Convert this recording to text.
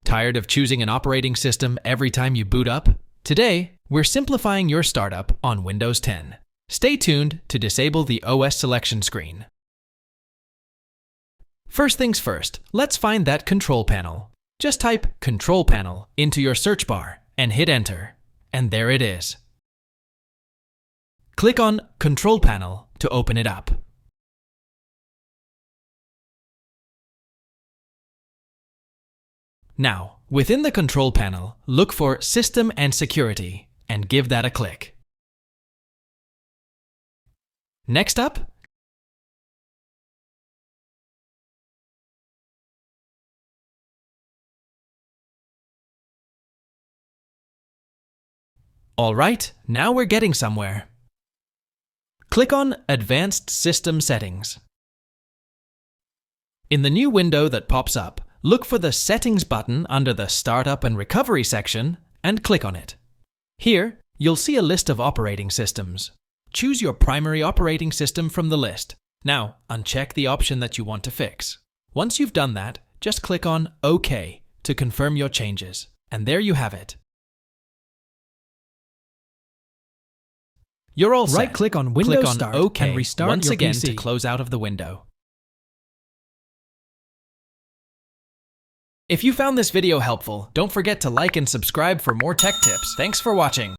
Tired of choosing an operating system every time you boot up? Today, we're simplifying your startup on Windows 10. Stay tuned to disable the OS selection screen. First things first, let's find that control panel. Just type Control Panel into your search bar and hit Enter. And there it is. Click on Control Panel to open it up. Now, within the control panel, look for System and Security and give that a click. Next up, all right, now we're getting somewhere. Click on Advanced System Settings. In the new window that pops up, look for the Settings button under the Startup and Recovery section and click on it. Here, you'll see a list of operating systems. Choose your primary operating system from the list. Now, uncheck the option that you want to fix. Once you've done that, just click on OK to confirm your changes. And there you have it. You're all set. Right-click on Windows Click on Start OK and restart once your again PC. to close out of the window. If you found this video helpful, don't forget to like and subscribe for more tech tips. Thanks for watching.